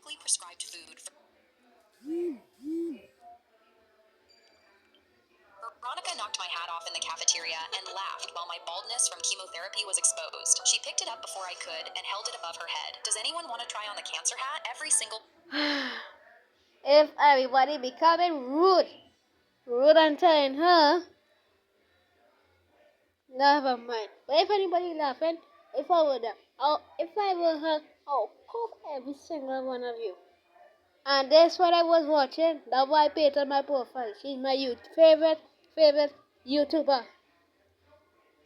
medically prescribed food for Veronica knocked my hat off in the cafeteria and laughed while my baldness from chemotherapy was exposed. She picked it up before I could and held it above her head. Does anyone want to try on the cancer hat? Every single... If everybody becoming rude and telling her, never mind. But if anybody laughing, if I were them, if I were her, I'll cough every single one of you. And that's what I was watching. That's why I paid on my profile. She's my favorite YouTuber.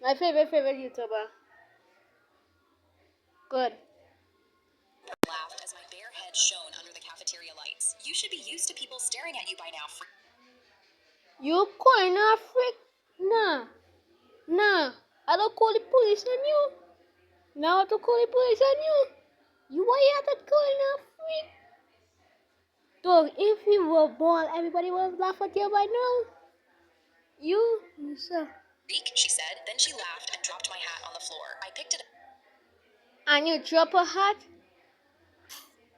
My favorite YouTuber. Good. Laughed as my bare head shone under the cafeteria lights. You should be used to people staring at you by now. You calling a freak? Nah. I don't call the police on you. Now to call the police on you. You why you have to calling a freak? Dog, if you were born, everybody would laugh at you by now. You, sir. She said. Then she laughed and dropped my hat on the floor. I picked it up. And you drop a hat?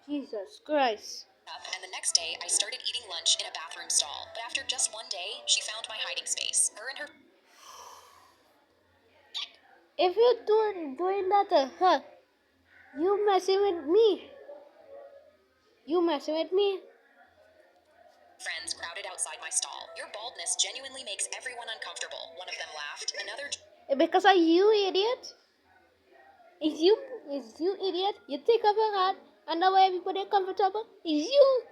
Jesus Christ. And the next day, I started eating lunch in a bathroom stall. But after just one day, she found my hiding space. Her and her... If you're doing that to her, you messing with me. Friends crowded outside my stall. Your baldness genuinely makes everyone uncomfortable. One of them laughed. Another... Because are you idiot? Is you idiot? You take off your hat and now everybody comfortable? Is you?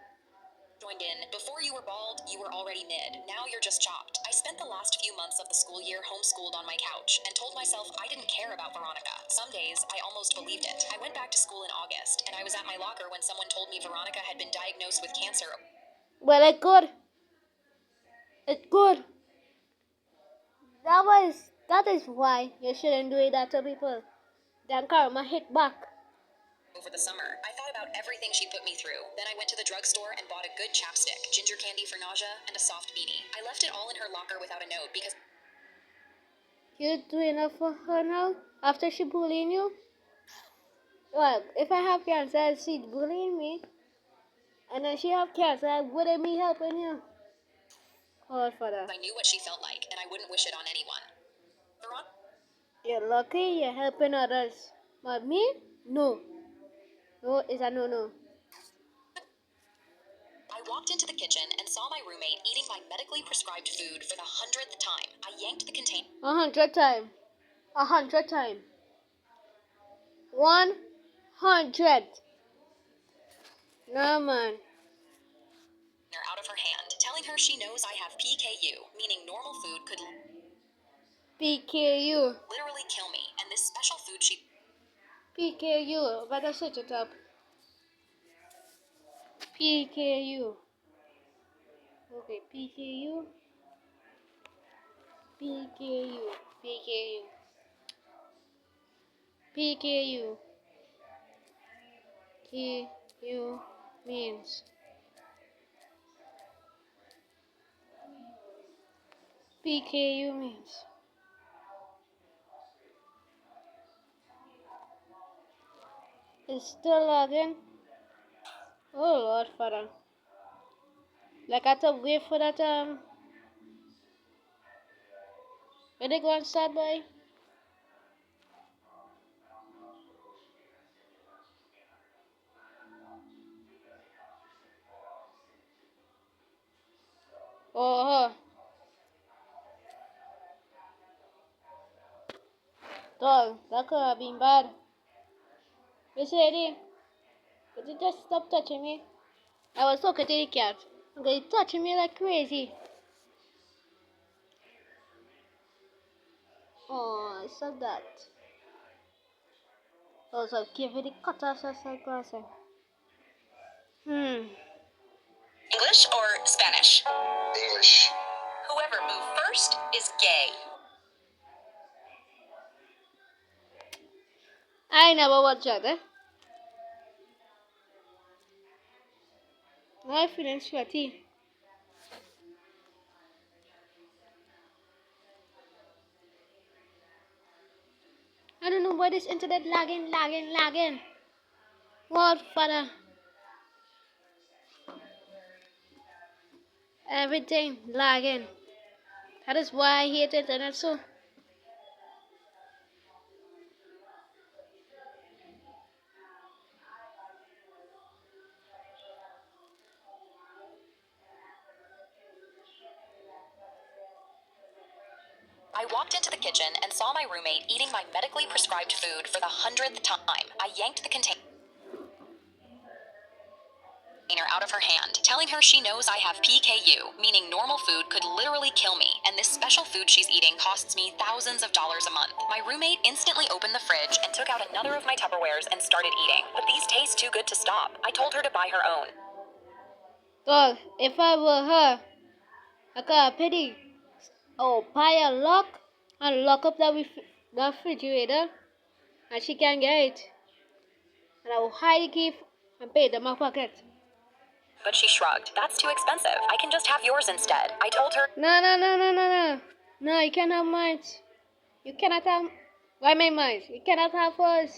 Joined in. Before you were bald, you were already mid. Now you're just chopped. I spent the last few months of the school year homeschooled on my couch and told myself I didn't care about Veronica. Some days, I almost believed it. I went back to school in August, and I was at my locker when someone told me Veronica had been diagnosed with cancer. Well, it's good. That is why you shouldn't do that to people. Then karma hit back. Over the summer, I thought about everything she put me through. Then I went to the drugstore and bought a good chapstick, ginger candy for nausea, and a soft beanie. I left it all in her locker without a note because... You're doing it for her now? After she bullying you? Well, if I have cancer and she's bullying me, and then she have cancer, wouldn't be helping you. God, Father. I knew what she felt like, and I wouldn't wish it on anyone. You're lucky you're helping others. But me? No. No is a no. I walked into the kitchen and saw my roommate eating my medically prescribed food for the 100th time. I yanked the container. 100 times. 100 times. 100. No, man. Out of her hand, telling her she knows I have PKU, meaning normal food could PKU. literally kill me, and this special food she... PKU. Better search it up. PKU. Okay, PKU. KU means PKU means it's still logging. Oh Lord, Father. Like I have to wait for that where they go and start by? Oh, dog, that could have been bad. Miss Lady, could you just stop touching me? I was talking to the cat. Okay, you touching me like crazy. Oh, I saw that. Also, give it the cutters as I cross it. English or Spanish? English. Whoever moved first is gay. I never watched that, I'm feeling sweaty. I don't know why this internet lagging. What, Father? Everything lagging. That is why I hate internet so. I walked into the kitchen and saw my roommate eating my medically prescribed food for the 100th time. I yanked the container out of her hand, telling her she knows I have PKU, meaning normal food could literally kill me, and this special food she's eating costs me thousands of dollars a month. My roommate instantly opened the fridge and took out another of my Tupperwares and started eating. But these taste too good to stop. I told her to buy her own. God, if I were her, I got a pity. Oh, buy a lock and lock up the refrigerator, and she can get it. And I will hide the key and pay it in my pocket. But she shrugged. That's too expensive. I can just have yours instead. I told her. No, no, no, no, no, no. No, you cannot have mine. You cannot have. Why my mine? You cannot have hers.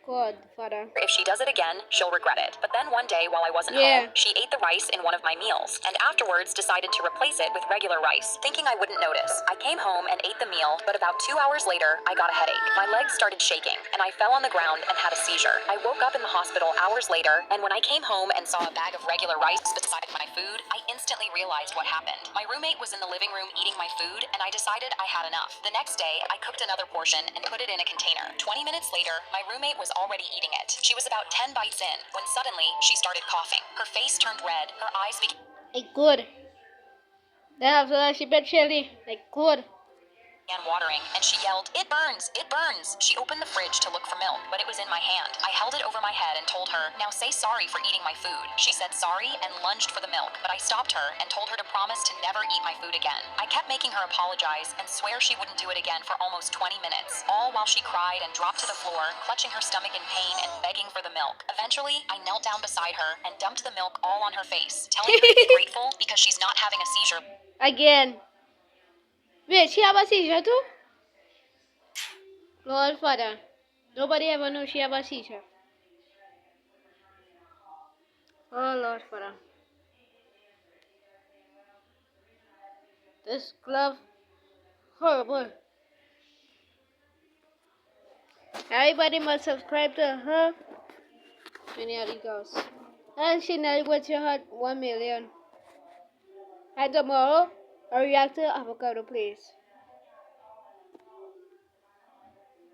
God, Father. If she does it again, she'll regret it. But then one day while I wasn't home, she ate the rice in one of my meals, and afterwards decided to replace it with regular rice, thinking I wouldn't notice. I came home and ate the meal, but about 2 hours later, I got a headache. My legs started shaking, and I fell on the ground and had a seizure. I woke up in the hospital hours later, and when I came home and saw a bag of regular rice beside my food, I instantly realized what happened. My roommate was in the living room eating my food, and I decided I had enough. The next day, I cooked another portion and put it in a container. 20 minutes later, my roommate was already eating it. She was about 10 bites in when suddenly she started coughing. Her face turned red, her eyes began Good. That's she been chilly. Good. watering, and she yelled, "It burns! It burns!" She opened the fridge to look for milk, but it was in my hand. I held it over my head and told her, "Now say sorry for eating my food." She said sorry and lunged for the milk, but I stopped her and told her to promise to never eat my food again. I kept making her apologize and swear she wouldn't do it again for almost 20 minutes, all while she cried and dropped to the floor, clutching her stomach in pain and begging for the milk. Eventually, I knelt down beside her and dumped the milk all on her face, telling her to be grateful because she's not having a seizure. Again. Wait, she have a seizure too? Lord Father. Nobody ever knew she have a seizure. Oh Lord Father. This glove, horrible. Everybody must subscribe to her. Many other girls. And she nearly went to her 1 million. And tomorrow, I react to avocado place.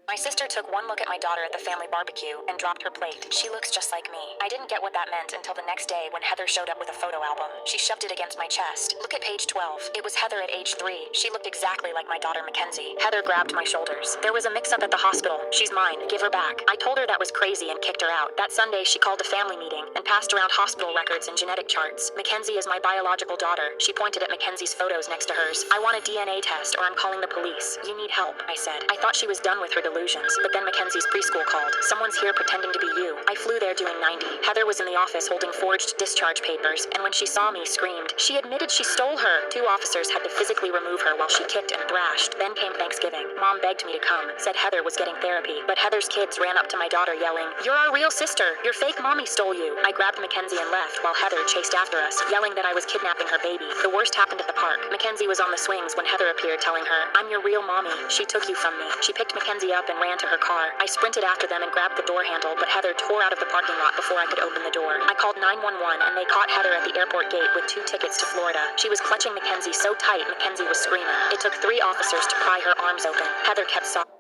My sister took one look at my daughter at the family barbecue and dropped her plate. She looks just like me. I didn't get what that meant until the next day when Heather showed up with a photo album. She shoved it against my chest. Look at page 12. It was Heather at age 3. She looked exactly like my daughter Mackenzie. Heather grabbed my shoulders. There was a mix-up at the hospital. She's mine. Give her back. I told her that was crazy and kicked her out. That Sunday, she called a family meeting and passed around hospital records and genetic charts. Mackenzie is my biological daughter. She pointed at Mackenzie's photos next to hers. I want a DNA test or I'm calling the police. You need help, I said. I thought she was done with her delusions, but then Mackenzie's preschool called. Someone's here pretending to be you. I flew there doing 90. Heather was in the office holding forged discharge papers, and when she saw me, screamed. She admitted she stole her. 2 officers had to physically remove her while she kicked and thrashed. Then came Thanksgiving. Mom begged me to come, said Heather was getting therapy, but Heather's kids ran up to my daughter yelling, "You're our real sister. Your fake mommy stole you." I grabbed Mackenzie and left while Heather chased after us, yelling that I was kidnapping her baby. The worst happened at the park. Mackenzie was on the swings when Heather appeared, telling her, "I'm your real mommy. She took you from me." She picked Mackenzie up and ran to her car. I sprinted after them and grabbed the door handle, but Heather tore out of the parking lot before I could open the door. I called 911 and they caught Heather at the airport gate with 2 tickets to Florida. She was clutching Mackenzie so tight, Mackenzie was screaming. It took 3 officers to pry her arms open. Heather kept sobbing.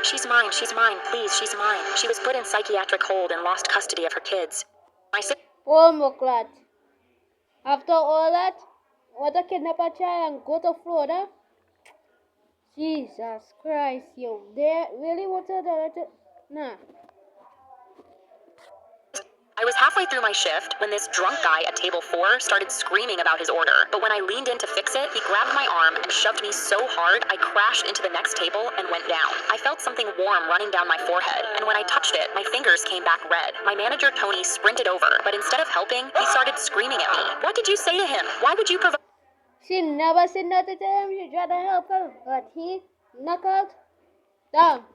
She's mine, please, she's mine. She was put in psychiatric hold and lost custody of her kids. My sister. Oh, Moklat. After all that, what a kidnapper try and go to Florida? Jesus Christ, yo. They really wanted to. Nah. I was halfway through my shift when this drunk guy at table 4 started screaming about his order. But when I leaned in to fix it, he grabbed my arm and shoved me so hard I crashed into the next table and went down. I felt something warm running down my forehead, and when I touched it, my fingers came back red. My manager, Tony, sprinted over, but instead of helping, he started screaming at me. "What did you say to him? Why would you provoke?" She never said nothing to him. She tried to help her, but he knocked out down.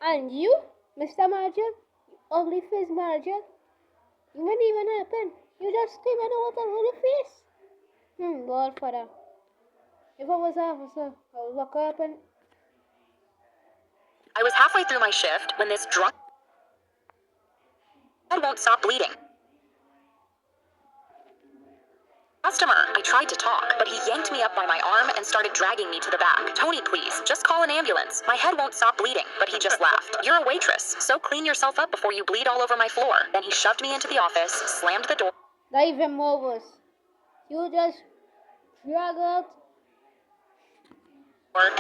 And you, Mr. Manager, you ugly face manager, you wouldn't even happen. You just scream at her with a little face. Lord Father. If I was an officer, I would walk up and I was halfway through my shift when this drunk head won't stop bleeding. Customer, I tried to talk, but he yanked me up by my arm and started dragging me to the back. Tony, please, just call an ambulance. My head won't stop bleeding. But he just laughed. You're a waitress, so clean yourself up before you bleed all over my floor. Then he shoved me into the office, slammed the door, not even more worse. You just drag out.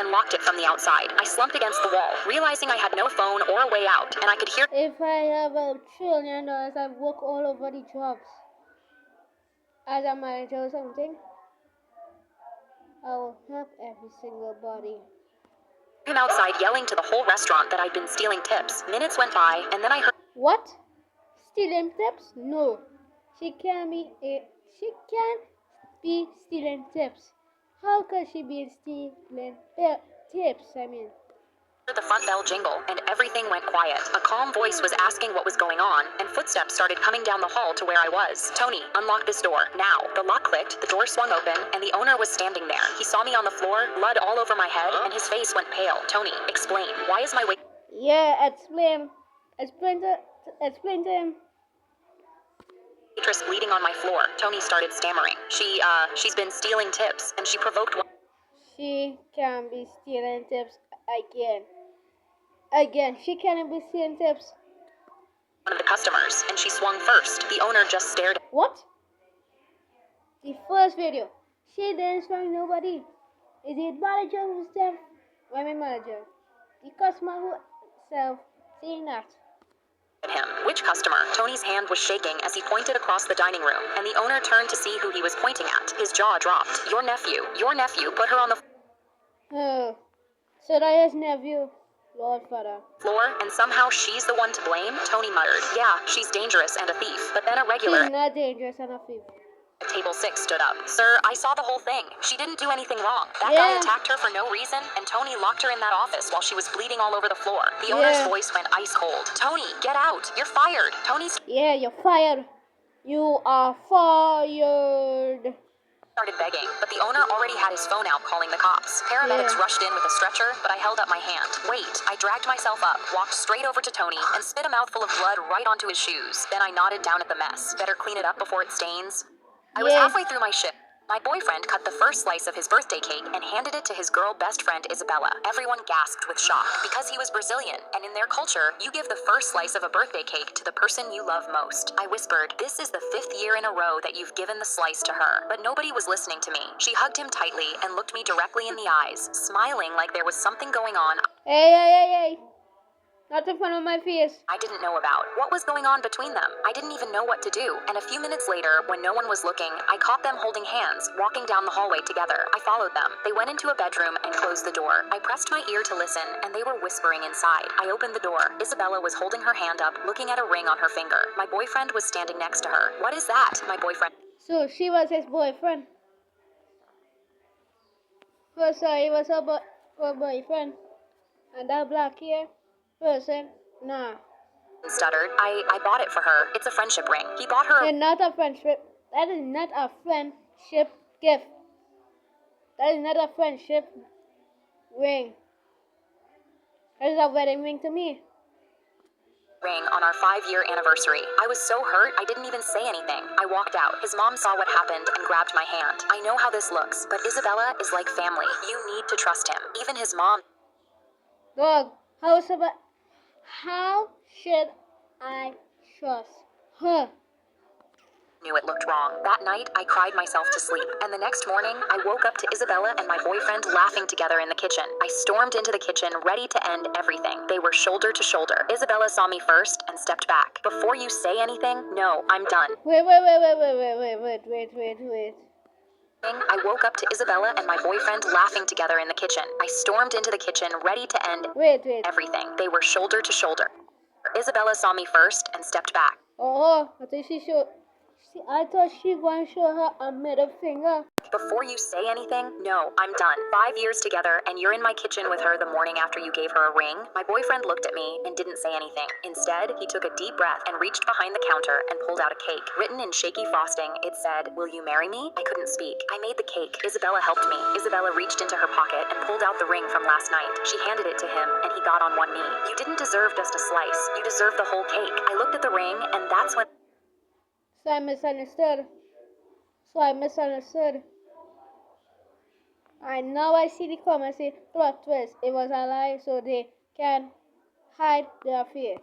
and locked it from the outside. I slumped against the wall, realizing I had no phone or a way out, and I could hear If I have $1 trillion, I work all over the jobs. As a manager or something, I will help every single body. him outside yelling to the whole restaurant that I'd been stealing tips. Minutes went by, and then I heard What? Stealing tips? No. She can't be stealing tips. How could she be stealing tips? I mean, the front bell jingle, and everything went quiet. A calm voice was asking what was going on, and footsteps started coming down the hall to where I was. Tony, unlock this door, now. The lock clicked, the door swung open, and the owner was standing there. He saw me on the floor, blood all over my head, and his face went pale. Tony, explain. Why is my yeah, explain. Explain to him. waitress bleeding on my floor? Tony started stammering. She's been stealing tips, and she provoked one She can be stealing tips again. Again, she can't be stealing tips. of the customers, and she swung first. The owner just stared. What? The first video. She didn't strike nobody. Is it manager who's there? I mean manager. The customer who self seeing that. At him. Which customer? Tony's hand was shaking as he pointed across the dining room, and the owner turned to see who he was pointing at. His jaw dropped. Your nephew, put her on the Oh, so that is nephew, Lord Father. floor, and somehow she's the one to blame? Tony muttered. Yeah, she's dangerous and a thief, but then a She's regular not dangerous and a thief. at table 6 stood up. Sir, I saw the whole thing. She didn't do anything wrong. That Yeah. guy attacked her for no reason, and Tony locked her in that office while she was bleeding all over the floor. The owner's Yeah. voice went ice cold. Tony, get out. You're fired. Tony's Yeah, you're fired. You are fired. started begging, but the owner already had his phone out calling the cops. Paramedics Yeah. rushed in with a stretcher, but I held up my hand. Wait, I dragged myself up, walked straight over to Tony, and spit a mouthful of blood right onto his shoes. Then I nodded down at the mess. Better clean it up before it stains. I was Yeah. halfway through my shift. My boyfriend cut the first slice of his birthday cake and handed it to his girl best friend Isabella. Everyone gasped with shock because he was Brazilian, and in their culture, you give the first slice of a birthday cake to the person you love most. I whispered, this is the 5th year in a row that you've given the slice to her. But nobody was listening to me. She hugged him tightly and looked me directly in the eyes, smiling like there was something going on Hey. Not in front of my face. I didn't know about. What was going on between them? I didn't even know what to do. And a few minutes later, when no one was looking, I caught them holding hands, walking down the hallway together. I followed them. They went into a bedroom and closed the door. I pressed my ear to listen, and they were whispering inside. I opened the door. Isabella was holding her hand up, looking at a ring on her finger. My boyfriend was standing next to her. What is that? My boyfriend. So she was his boyfriend. Oh, sorry, he was her boyfriend. And that black hair person, nah. Stuttered. I bought it for her. It's a friendship ring. He bought her. It's not a friendship. That is not a friendship gift. That is not a friendship ring. That is a wedding ring to me. Ring on our 5-year anniversary. I was so hurt, I didn't even say anything. I walked out. His mom saw what happened and grabbed my hand. I know how this looks, but Isabella is like family. You need to trust him. Even his mom. Dog, how should I trust her? Knew it looked wrong. That night, I cried myself to sleep, and the next morning, I woke up to Isabella and my boyfriend laughing together in the kitchen. I stormed into the kitchen, ready to end everything. They were shoulder to shoulder. Isabella saw me first and stepped back. Before you say anything, no, I'm done. Wait. I woke up to Isabella and my boyfriend laughing together in the kitchen. I stormed into the kitchen, ready to end Wait. everything. They were shoulder to shoulder. Isabella saw me first and stepped back. Oh, I think she should. See, I thought she going to show her a middle finger. Before you say anything, no, I'm done. 5 years together, and you're in my kitchen with her the morning after you gave her a ring? My boyfriend looked at me and didn't say anything. Instead, he took a deep breath and reached behind the counter and pulled out a cake. Written in shaky frosting, it said, "Will you marry me?" I couldn't speak. I made the cake. Isabella helped me. Isabella reached into her pocket and pulled out the ring from last night. She handed it to him, and he got on one knee. "You didn't deserve just a slice. You deserve the whole cake." I looked at the ring, and that's when So I misunderstood. So I misunderstood. And now I see the comments say plot twist. It was a lie so they can hide their fear.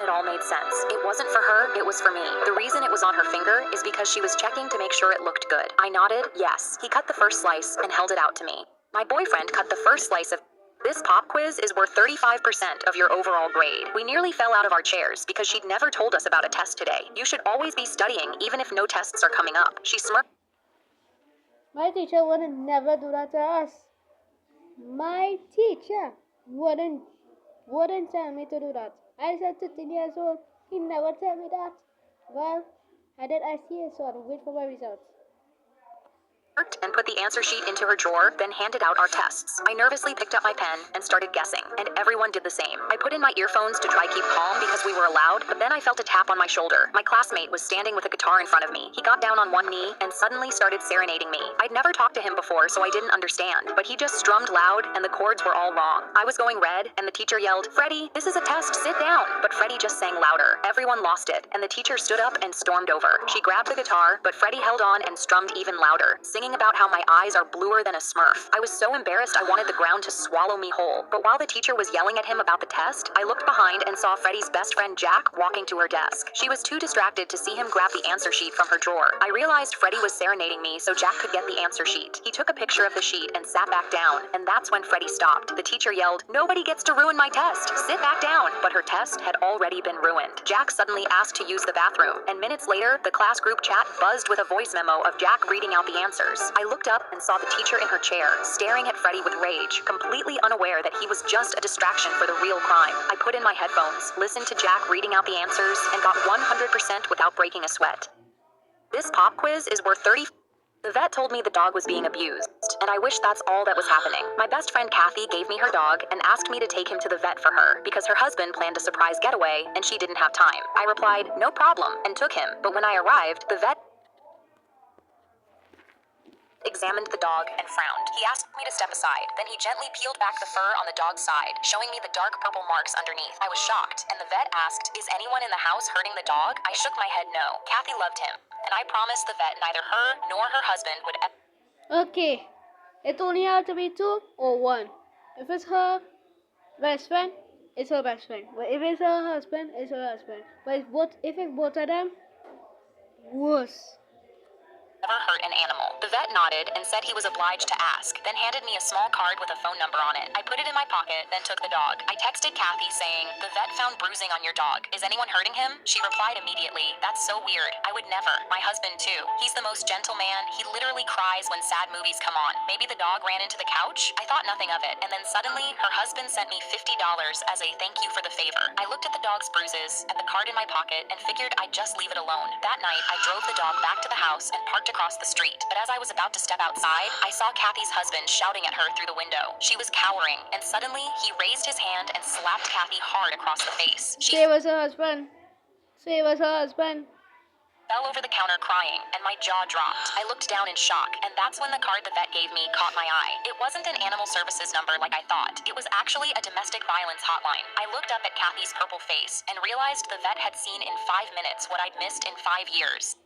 it all made sense. It wasn't for her, it was for me. The reason it was on her finger is because she was checking to make sure it looked good. I nodded, yes. He cut the first slice and held it out to me. My boyfriend cut the first slice of this pop quiz is worth 35% of your overall grade. We nearly fell out of our chairs because she'd never told us about a test today. You should always be studying even if no tests are coming up. She smirked. My teacher would never do that to us. My teacher wouldn't tell me to do that. I said 15 years old. He never tell me that. Well, I did ICA, so I'll wait for my results. And put the answer sheet into her drawer, then handed out our tests. I nervously picked up my pen and started guessing, and everyone did the same. I put in my earphones to try keep calm because we were allowed, but then I felt a tap on my shoulder. My classmate was standing with a guitar in front of me. He got down on one knee and suddenly started serenading me. I'd never talked to him before, so I didn't understand, but he just strummed loud and the chords were all wrong. I was going red, and the teacher yelled, "Freddie, this is a test, sit down." But Freddie just sang louder. Everyone lost it, and the teacher stood up and stormed over. She grabbed the guitar, but Freddie held on and strummed even louder, singing about how my eyes are bluer than a smurf. I was so embarrassed I wanted the ground to swallow me whole. But while the teacher was yelling at him about the test, I looked behind and saw Freddie's best friend Jack walking to her desk. She was too distracted to see him grab the answer sheet from her drawer. I realized Freddie was serenading me so Jack could get the answer sheet. He took a picture of the sheet and sat back down, and that's when Freddie stopped. The teacher yelled, "Nobody gets to ruin my test. Sit back down." But her test had already been ruined. Jack suddenly asked to use the bathroom, and minutes later, the class group chat buzzed with a voice memo of Jack reading out the answers. I looked up and saw the teacher in her chair, staring at Freddie with rage, completely unaware that he was just a distraction for the real crime. I put in my headphones, listened to Jack reading out the answers, and got 100% without breaking a sweat. This pop quiz is worth 30. The vet told me the dog was being abused, and I wish that's all that was happening. My best friend Kathy gave me her dog and asked me to take him to the vet for her because her husband planned a surprise getaway and she didn't have time. I replied, "No problem," and took him, but when I arrived, the vet examined the dog and frowned. He asked me to step aside. Then he gently peeled back the fur on the dog's side, showing me the dark purple marks underneath. I was shocked, and the vet asked, "Is anyone in the house hurting the dog?" I shook my head no. Kathy loved him, and I promised the vet neither her nor her husband would ever. Okay, it only have to be two or one. If it's her best friend, it's her best friend. But if it's her husband, it's her husband. But if it's both of them, worse. Ever hurt an animal. The vet nodded and said he was obliged to ask, then handed me a small card with a phone number on it. I put it in my pocket, then took the dog. I texted Kathy saying, "The vet found bruising on your dog. Is anyone hurting him?" She replied immediately, "That's so weird. I would never. My husband too. He's the most gentle man. He literally cries when sad movies come on. Maybe the dog ran into the couch?" I thought nothing of it, and then suddenly, her husband sent me $50 as a thank you for the favor. I looked at the dog's bruises, at the card in my pocket, and figured I'd just leave it alone. That night, I drove the dog back to the house and parked across the street. But as I was about to step outside, I saw Kathy's husband shouting at her through the window. She was cowering, and suddenly he raised his hand and slapped Kathy hard across the face. She Say it was her husband. Say it was her husband. fell over the counter crying, and my jaw dropped. I looked down in shock, and that's when the card the vet gave me caught my eye. It wasn't an animal services number like I thought. It was actually a domestic violence hotline. I looked up at Kathy's purple face and realized the vet had seen in 5 minutes what I'd missed in 5 years.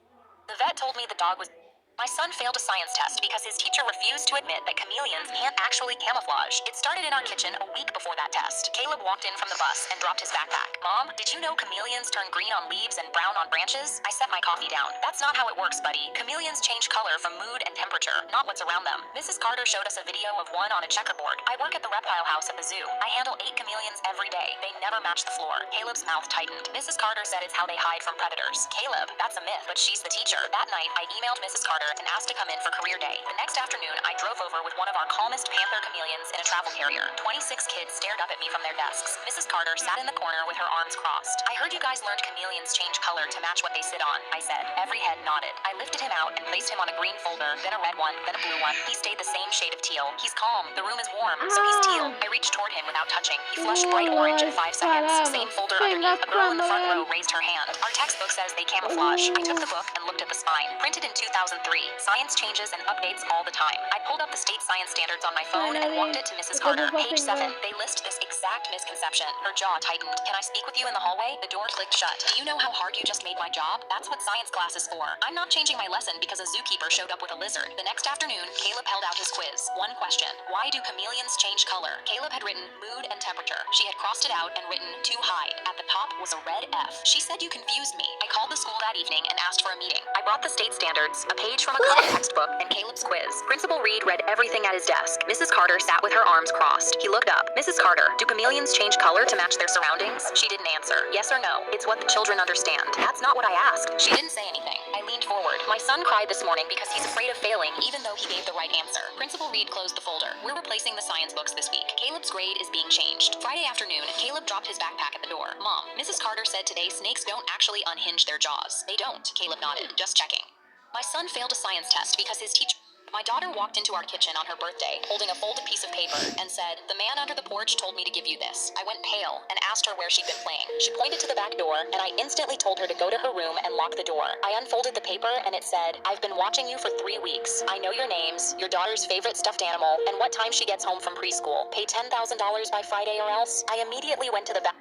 The vet told me the dog was. My son failed a science test because his teacher refused to admit that chameleons can't actually camouflage. It started in our kitchen a week before that test. Caleb walked in from the bus and dropped his backpack. "Mom, did you know chameleons turn green on leaves and brown on branches?" I set my coffee down. "That's not how it works, buddy. Chameleons change color from mood and temperature, not what's around them." Mrs. Carter showed us a video of one on a checkerboard. "I work at the reptile house at the zoo. I handle 8 chameleons every day. They never match the floor." Caleb's mouth tightened. Mrs. Carter said it's how they hide from predators. Caleb, that's a myth, but she's the teacher. That night, I emailed Mrs. Carter and asked to come in for career day. The next afternoon, I drove over with one of our calmest panther chameleons in a travel carrier. 26 kids stared up at me from their desks. Mrs. Carter sat in the corner with her arms crossed. I heard you guys learned chameleons change color to match what they sit on, I said. Every head nodded. I lifted him out and placed him on a green folder, then a red one, then a blue one. He stayed the same shade of teal. He's calm. The room is warm, so he's teal. I reached toward him without touching. He flushed bright orange in 5 seconds. Same folder underneath. A girl in the front row raised her hand. Our textbook says they camouflage. I took the book and looked at the spine. Printed in 2003. Science changes and updates all the time. I pulled up the state science standards on my phone and walked it to Mrs. Carter. Page 7. They list this exact misconception. Her jaw tightened. Can I speak with you in the hallway? The door clicked shut. Do you know how hard you just made my job? That's what science class is for. I'm not changing my lesson because a zookeeper showed up with a lizard. The next afternoon, Caleb held out his quiz. One question. Why do chameleons change color? Caleb had written mood and temperature. She had crossed it out and written to hide. At the top was a red F. She said you confused me. I called the school that evening and asked for a meeting. I brought the state standards, a page from a common textbook, and Caleb's quiz. Principal Reed read everything at his desk. Mrs. Carter sat with her arms crossed. He looked up. Mrs. Carter, do chameleons change color to match their surroundings? She didn't answer. Yes or no? It's what the children understand. That's not what I asked. She didn't say anything. I leaned forward. My son cried this morning because he's afraid of failing, even though he gave the right answer. Principal Reed closed the folder. We're replacing the science books this week. Caleb's grade is being changed. Friday afternoon, Caleb dropped his backpack at the door. Mom, Mrs. Carter said today snakes don't actually unhinge their jaws. They don't. Caleb nodded. Just checking. My son failed a science test because his teacher... My daughter walked into our kitchen on her birthday, holding a folded piece of paper, and said, "The man under the porch told me to give you this." I went pale and asked her where she'd been playing. She pointed to the back door, and I instantly told her to go to her room and lock the door. I unfolded the paper, and it said, "I've been watching you for 3 weeks. I know your names, your daughter's favorite stuffed animal, and what time she gets home from preschool. Pay $10,000 by Friday or else." I immediately went to the back.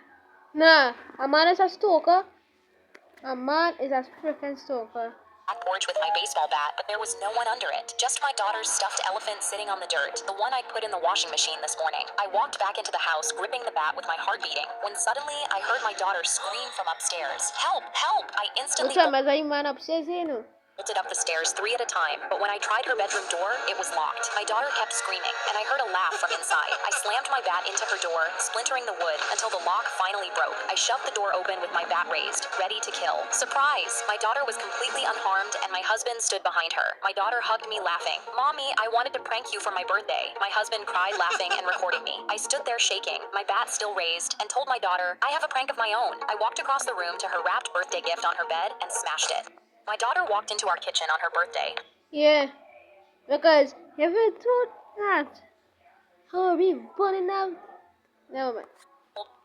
Nah, a man is a stalker. A man is a freaking stalker. Porch with my baseball bat, but there was no one under it. Just my daughter's stuffed elephant sitting on the dirt, the one I put in the washing machine this morning. I walked back into the house, gripping the bat with my heart beating, when suddenly I heard my daughter scream from upstairs. Help! Help! I instantly Mas aí, man, upstairs, you know. bolted up the stairs 3 at a time, but when I tried her bedroom door, it was locked. My daughter kept screaming, and I heard a laugh from inside. I slammed my bat into her door, splintering the wood, until the lock finally broke. I shoved the door open with my bat raised, ready to kill. Surprise! My daughter was completely unharmed, and my husband stood behind her. My daughter hugged me, laughing. "Mommy, I wanted to prank you for my birthday." My husband cried, laughing and recording me. I stood there shaking, my bat still raised, and told my daughter, "I have a prank of my own." I walked across the room to her wrapped birthday gift on her bed and smashed it. My daughter walked into our kitchen on her birthday. Yeah, because if it thought that, how are we burning out? Never mind.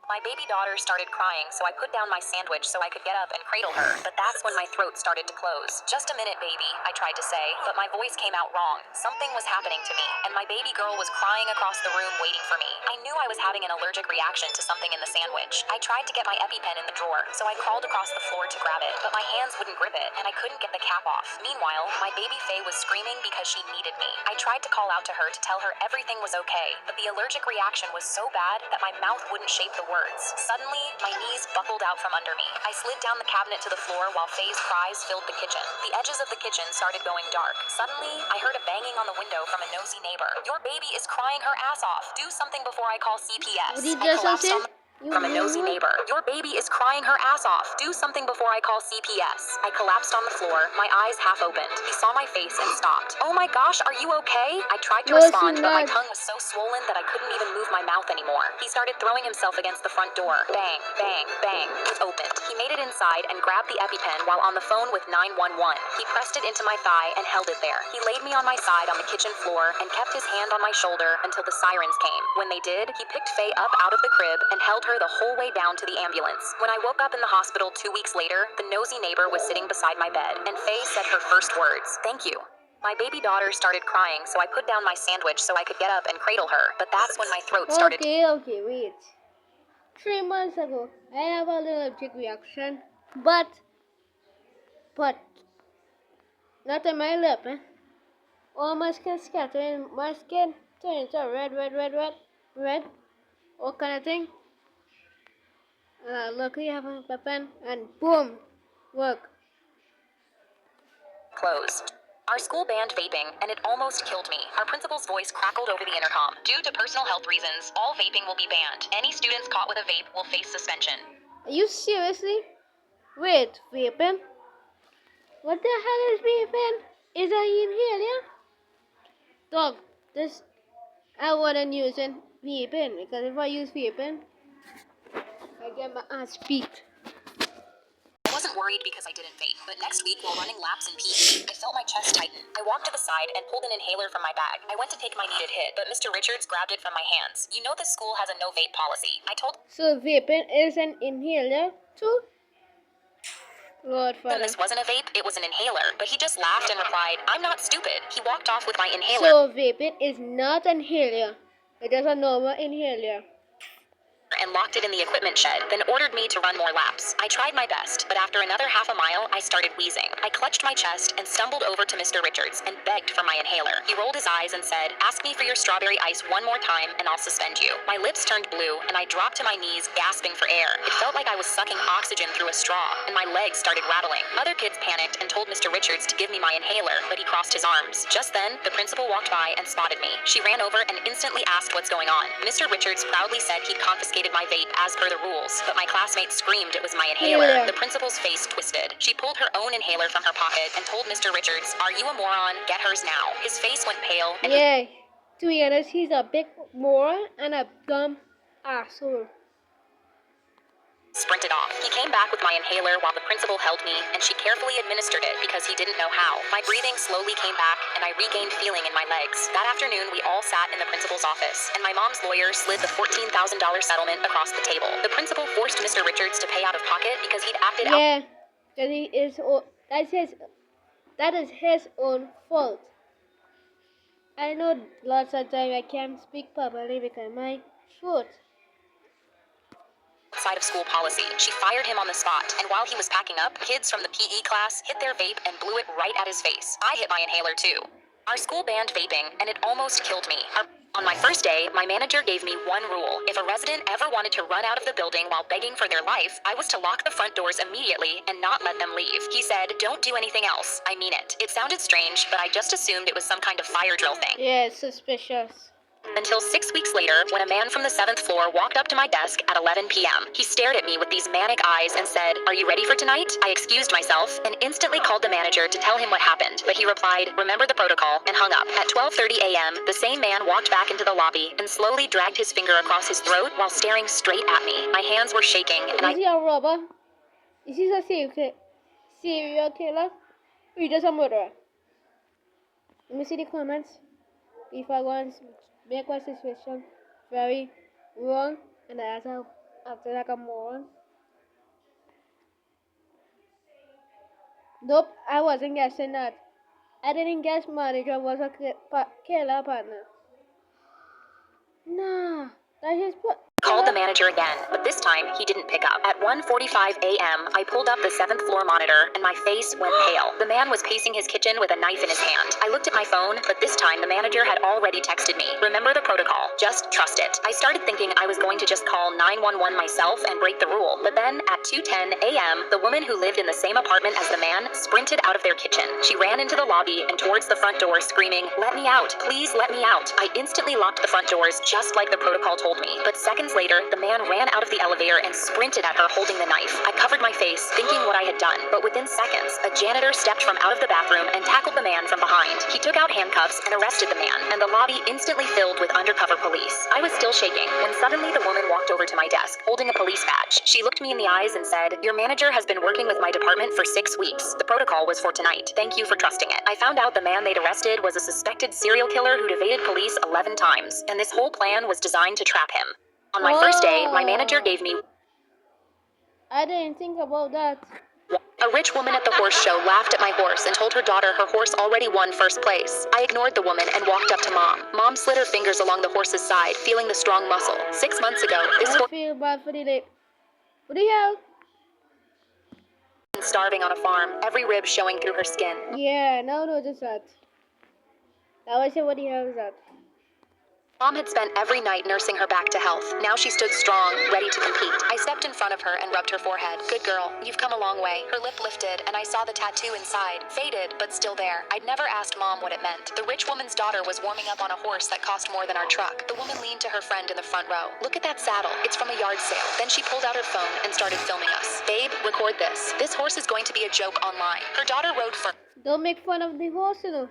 My baby daughter started crying, so I put down my sandwich so I could get up and cradle her, but that's when my throat started to close. "Just a minute, baby," I tried to say, but my voice came out wrong. Something was happening to me, and my baby girl was crying across the room waiting for me. I knew I was having an allergic reaction to something in the sandwich. I tried to get my EpiPen in the drawer, so I crawled across the floor to grab it, but my hands wouldn't grip it, and I couldn't get the cap off. Meanwhile, my baby Faye was screaming because she needed me. I tried to call out to her to tell her everything was okay, but the allergic reaction was so bad that my mouth wouldn't shape the words. Suddenly, my knees buckled out from under me. I slid down the cabinet to the floor while Faye's cries filled the kitchen. The edges of the kitchen started going dark. Suddenly, I heard a banging on the window from a nosy neighbor. "Your baby is crying her ass off. Do something before I call CPS." What did I you just collapsed say? on the from a nosy neighbor. "Your baby is crying her ass off. Do something before I call CPS." I collapsed on the floor, my eyes half opened. He saw my face and stopped. "Oh my gosh, are you okay?" I tried to respond, but my tongue was so swollen that I couldn't even move my mouth anymore. He started throwing himself against the front door. Bang, bang, bang. It opened. He made it inside and grabbed the EpiPen while on the phone with 911. He pressed it into my thigh and held it there. He laid me on my side on the kitchen floor and kept his hand on my shoulder until the sirens came. When they did, he picked Faye up out of the crib and held her the whole way down to the ambulance. When I woke up in the hospital 2 weeks later, the nosy neighbor was sitting beside my bed, and Faye said her first words, "Thank you." My baby daughter started crying, so I put down my sandwich so I could get up and cradle her, but that's when my throat started... Okay, wait. 3 months ago, I have a little allergic reaction, but, not in my lip, all my skin scattering, my skin turned into red, all kind of thing. Luckily I have a weapon, and boom, work. Closed. Our school banned vaping, and it almost killed me. Our principal's voice crackled over the intercom. "Due to personal health reasons, all vaping will be banned. Any students caught with a vape will face suspension." Are you seriously? Wait, vaping? What the hell is vaping? Is that inhaler? Dog, this I wouldn't use vaping because if I use vaping, I get my ass beat. I wasn't worried because I didn't vape, but next week while running laps in PE, I felt my chest tighten. I walked to the side and pulled an inhaler from my bag. I went to take my needed hit, but Mr. Richards grabbed it from my hands. You know this school has a no vape policy. I told So vaping is an inhaler too? Lord him Father. this wasn't a vape, it was an inhaler, but he just laughed and replied, I'm not stupid. He walked off with my inhaler So vaping is not an inhaler. It is a normal inhaler. and locked it in the equipment shed, then ordered me to run more laps. I tried my best, but after another half a mile, I started wheezing. I clutched my chest and stumbled over to Mr. Richards and begged for my inhaler. He rolled his eyes and said, ask me for your strawberry ice one more time and I'll suspend you. My lips turned blue and I dropped to my knees, gasping for air. It felt like I was sucking oxygen through a straw, and my legs started rattling. Other kids panicked and told Mr. Richards to give me my inhaler, but he crossed his arms. Just then, the principal walked by and spotted me. She ran over and instantly asked what's going on. Mr. Richards proudly said he'd confiscated my vape as per the rules, but my classmates screamed it was my inhaler. The principal's face twisted. She pulled her own inhaler from her pocket and told Mr. Richards, are you a moron? Get hers now. His face went pale and yeah, to be honest, he's a big moron and a dumb asshole. sprinted off. He came back with my inhaler while the principal held me, and she carefully administered it because he didn't know how. My breathing slowly came back, and I regained feeling in my legs. That afternoon, we all sat in the principal's office, and my mom's lawyer slid the $14,000 settlement across the table. The principal forced Mr. Richards to pay out of pocket because he'd acted out. Yeah, that he is. That is his own fault. I know lots of times I can't speak properly because my throat. Outside of school policy. She fired him on the spot, and while he was packing up, kids from the PE class hit their vape and blew it right at his face. I hit my inhaler too. Our school banned vaping, and it almost killed me. On my first day, my manager gave me one rule. If a resident ever wanted to run out of the building while begging for their life, I was to lock the front doors immediately and not let them leave. He said, don't do anything else. I mean it. It sounded strange, but I just assumed it was some kind of fire drill thing. Yeah, suspicious. Until 6 weeks later, when a man from the 7th floor walked up to my desk at 11 p.m. He stared at me with these manic eyes and said, are you ready for tonight? I excused myself and instantly called the manager to tell him what happened, but he replied, remember the protocol, and hung up. At 12:30 a.m., the same man walked back into the lobby and slowly dragged his finger across his throat while staring straight at me. My hands were shaking, and Is he a robber? Is he a serial killer? Or is he just a murderer? Let me see the comments. If I want to make my situation very wrong and I after like a moron. Nope, I wasn't guessing that. I didn't guess manager was a killer partner. Nah, that's his called the manager again, but this time he didn't pick up. At 1:45 a.m., I pulled up the 7th floor monitor and my face went pale. The man was pacing his kitchen with a knife in his hand. I looked at my phone, but this time the manager had already texted me. Remember the protocol. Just trust it. I started thinking I was going to just call 911 myself and break the rule, but then at 2:10 a.m., the woman who lived in the same apartment as the man sprinted out of their kitchen. She ran into the lobby and towards the front door screaming, let me out, please let me out. I instantly locked the front doors just like the protocol told me, but seconds later, the man ran out of the elevator and sprinted at her holding the knife. I covered my face, thinking what I had done, but within seconds, a janitor stepped from out of the bathroom and tackled the man from behind. He took out handcuffs and arrested the man, and the lobby instantly filled with undercover police. I was still shaking when suddenly the woman walked over to my desk, holding a police badge. She looked me in the eyes and said, your manager has been working with my department for 6 weeks. The protocol was for tonight. Thank you for trusting it. I found out the man they'd arrested was a suspected serial killer who'd evaded police 11 times, and this whole plan was designed to trap him. On my first day, my manager gave me... I didn't think about that. A rich woman at the horse show laughed at my horse and told her daughter her horse already won first place. I ignored the woman and walked up to Mom. Mom slid her fingers along the horse's side, feeling the strong muscle. 6 months ago, this horse... I feel bad for the lady. What the hell? Starving on a farm, every rib showing through her skin. Yeah, now notice that. Now I say what the hell is that? Mom had spent every night nursing her back to health. Now she stood strong, ready to compete. I stepped in front of her and rubbed her forehead. Good girl, you've come a long way. Her lip lifted, and I saw the tattoo inside. Faded, but still there. I'd never asked Mom what it meant. The rich woman's daughter was warming up on a horse that cost more than our truck. The woman leaned to her friend in the front row. Look at that saddle. It's from a yard sale. Then she pulled out her phone and started filming us. Babe, record this. This horse is going to be a joke online. Her daughter rode first Don't make fun of the horse, you know.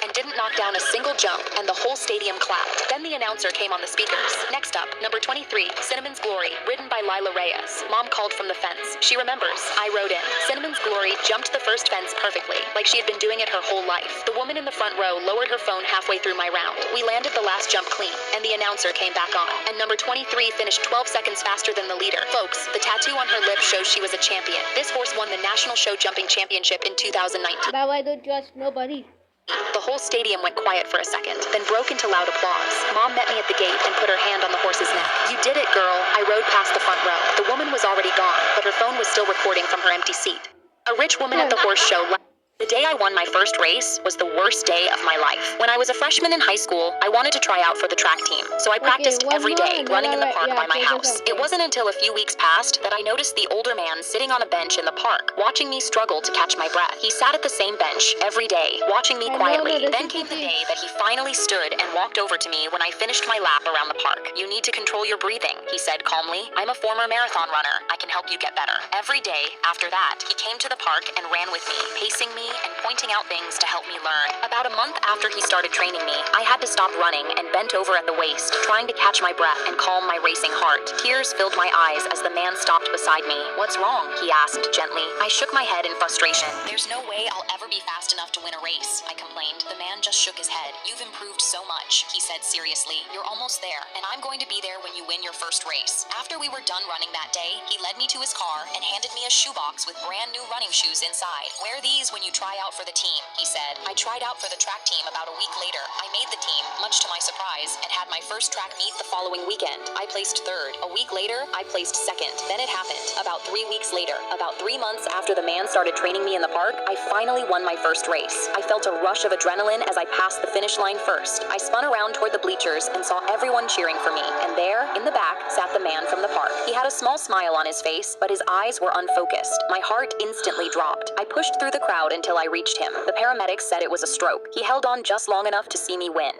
and didn't knock down a single jump, and the whole stadium clapped. Then the announcer came on the speakers. Next up, number 23, Cinnamon's Glory, ridden by Lila Reyes. Mom called from the fence. She remembers. I rode in. Cinnamon's Glory jumped the first fence perfectly, like she had been doing it her whole life. The woman in the front row lowered her phone halfway through my round. We landed the last jump clean, and the announcer came back on. And number 23 finished 12 seconds faster than the leader. Folks, the tattoo on her lip shows she was a champion. This horse won the National Show Jumping Championship in 2019. That's why I don't trust nobody. The whole stadium went quiet for a second, then broke into loud applause. Mom met me at the gate and put her hand on the horse's neck. You did it, girl. I rode past the front row. The woman was already gone, but her phone was still recording from her empty seat. A rich woman at the horse show laughed. The day I won my first race was the worst day of my life. When I was a freshman in high school, I wanted to try out for the track team, so I practiced every day, running in the park by my house. It wasn't until a few weeks passed that I noticed the older man sitting on a bench in the park, watching me struggle to catch my breath. He sat at the same bench every day, watching me quietly. Then came the day that he finally stood and walked over to me when I finished my lap around the park. You need to control your breathing, he said calmly. I'm a former marathon runner. I can help you get better. Every day after that, he came to the park and ran with me, pacing me and pointing out things to help me learn. About a month after he started training me, I had to stop running and bent over at the waist, trying to catch my breath and calm my racing heart. Tears filled my eyes as the man stopped beside me. What's wrong? He asked gently. I shook my head in frustration. There's no way I'll ever be fast enough to win a race, I complained. The man just shook his head. You've improved so much, he said seriously. You're almost there, and I'm going to be there when you win your first race. After we were done running that day, he led me to his car and handed me a shoebox with brand new running shoes inside. Wear these when you try out for the team, he said. I tried out for the track team about a week later. I made the team, much to my surprise, and had my first track meet the following weekend. I placed third. A week later, I placed second. Then it happened. About 3 weeks later, about 3 months after the man started training me in the park, I finally won my first race. I felt a rush of adrenaline as I passed the finish line first. I spun around toward the bleachers and saw everyone cheering for me. And there, in the back, sat the man from the park. He had a small smile on his face, but his eyes were unfocused. My heart instantly dropped. I pushed through the crowd until I reached him. The paramedics said it was a stroke. He held on just long enough to see me win.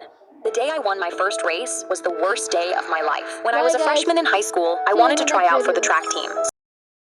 The day I won my first race was the worst day of my life. When I was a freshman in high school, I wanted to try out for the track team.